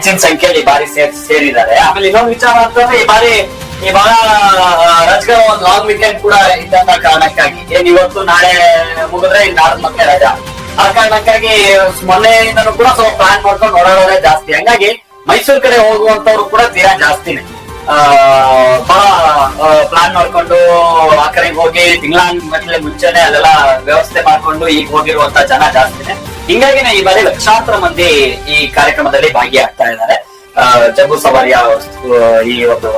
ಹೆಚ್ಚಿನ ಸಂಖ್ಯೆಯಲ್ಲಿ ಈ ಬಾರಿ ಸೇರಿದ್ದಾರೆ. ಆಮೇಲೆ ಇನ್ನೊಂದು ವಿಚಾರ ಅಂತಂದ್ರೆ ಈ ಬಹಳ ರಜಗ ಒಂದು ಲಾಂಗ್ ವೀಕೆಂಡ್ ಕೂಡ ಇದ್ದಂತ ಕಾರಣಕ್ಕಾಗಿ ಏನ್ ಇವತ್ತು ನಾಳೆ ಮುಗಿದ್ರೆ ಇನ್ ನಾಳೆ ಮತ್ತೆ ರಜಾ, ಆ ಕಾರಣಕ್ಕಾಗಿ ಮೊನ್ನೆಯಿಂದನೂ ಕೂಡ ಸ್ವಲ್ಪ ಪ್ಲಾನ್ ಮಾಡ್ಕೊಂಡು ಓಡಾಡೋದೇ ಜಾಸ್ತಿ. ಹಂಗಾಗಿ ಮೈಸೂರು ಕಡೆ ಹೋಗುವಂತವ್ರು ಕೂಡ ತೀರಾ ಜಾಸ್ತಿನೇ ಬಹಳ ಪ್ಲಾನ್ ಮಾಡ್ಕೊಂಡು ಆ ಕಡೆಗೆ ಹೋಗಿ ತಿಂಗಳ ಮುಂಚೆನೆ ಅಲ್ಲೆಲ್ಲ ವ್ಯವಸ್ಥೆ ಮಾಡ್ಕೊಂಡು ಈಗ ಹೋಗಿರುವಂತ ಜನ ಜಾಸ್ತಿನೇ. ಹಿಂಗಾಗಿನೇ ಈ ಬಾರಿ ಲಕ್ಷಾಂತರ ಮಂದಿ ಈ ಕಾರ್ಯಕ್ರಮದಲ್ಲಿ ಭಾಗಿಯಾಗ್ತಾ ಇದ್ದಾರೆ ಜಂಬೂ ಸವಾರಿಯ ಈ ಒಂದು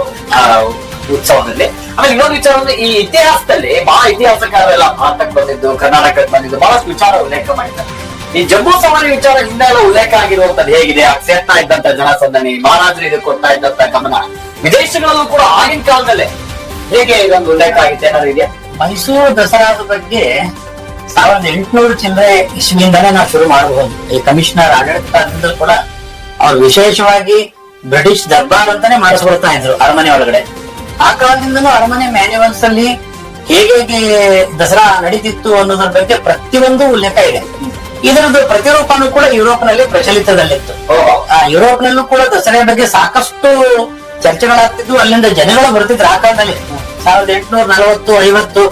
ಉತ್ಸವದಲ್ಲಿ. ಆಮೇಲೆ ಇನ್ನೊಂದು ವಿಚಾರ ಅಂದ್ರೆ ಈ ಇತಿಹಾಸದಲ್ಲಿ ಬಹಳ ಇತಿಹಾಸಕಾರರೆಲ್ಲ ಭಾರತಕ್ಕೆ ಬಂದಿದ್ದು, ಕರ್ನಾಟಕಕ್ಕೆ ಬಂದಿದ್ದು ಬಹಳಷ್ಟು ವಿಚಾರ ಉಲ್ಲೇಖ ಮಾಡಿದ್ದಾರೆ. ಈ ಜಂಬೂ ಸವಾರಿ ವಿಚಾರ ಹಿಂದೆ ಎಲ್ಲ ಉಲ್ಲೇಖ ಆಗಿರುವಂತದ್ದು ಹೇಗಿದೆ, ಸೇರ್ತಾ ಇದ್ದಂತ ಜನಸಂದಣಿ, ಮಹಾರಾಜರು ಇದಕ್ಕೆ ಕೊಡ್ತಾ ಇದ್ದಂತ ಗಮನ, ವಿದೇಶಗಳಲ್ಲೂ ಕೂಡ ಆಗಿನ ಕಾಲದಲ್ಲೇ ಹೇಗೆ ಇದೊಂದು ಉಲ್ಲೇಖ ಆಗಿದೆ ಏನಾದ್ರು ಇದೆಯಾ? ಮೈಸೂರು ದಸರಾದ ಬಗ್ಗೆ 1800 ಚಿಲ್ಲರೆ ಇಸ್ವಿಯಿಂದಾನೇ ನಾವು ಶುರು ಮಾಡಬಹುದು. ಈ ಕಮಿಷನರ್ ಆಡಳಿತದಿಂದ ಕೂಡ ಅವ್ರು ವಿಶೇಷವಾಗಿ ಬ್ರಿಟಿಷ್ ದರ್ಬಾರ್ ಅಂತಾನೆ ಮಾಡಿಸ್ಕೊಳ್ತಾ ಇದ್ರು ಅರಮನೆ ಒಳಗಡೆ. ಆ ಕಾಲದಿಂದನೂ ಅರಮನೆ ಮ್ಯಾನ್ಯುವಲ್ಸ್ ಅಲ್ಲಿ ಹೇಗೆ ದಸರಾ ನಡೀತಿತ್ತು ಅನ್ನೋದ್ರ ಬಗ್ಗೆ ಪ್ರತಿಯೊಂದು ಉಲ್ಲೇಖ ಇದೆ. ಇದರದ್ದು ಪ್ರತಿರೂಪನೂ ಕೂಡ ಯುರೋಪ್ ನಲ್ಲಿ ಪ್ರಚಲಿತದಲ್ಲಿತ್ತು. ಯುರೋಪ್ ನಲ್ಲೂ ಕೂಡ ದಸರಾ ಬಗ್ಗೆ ಸಾಕಷ್ಟು ಚರ್ಚೆಗಳಾಗ್ತಿದ್ವು, ಅಲ್ಲಿಂದ ಜನಗಳು ಬರ್ತಿದ್ರು. ಆ ಕಾಲದಲ್ಲಿ 1840, 50,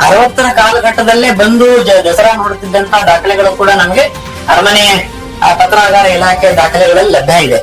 60ರ ಕಾಲಘಟ್ಟದಲ್ಲೇ ಬಂದು ದಸರಾ ನೋಡುತ್ತಿದ್ದಂತ ದಾಖಲೆಗಳು ಕೂಡ ನಮಗೆ ಅರಮನೆ ಪತ್ರಾಗಾರ ಇಲಾಖೆ ದಾಖಲೆಗಳಲ್ಲಿ ಲಭ್ಯ ಇದೆ.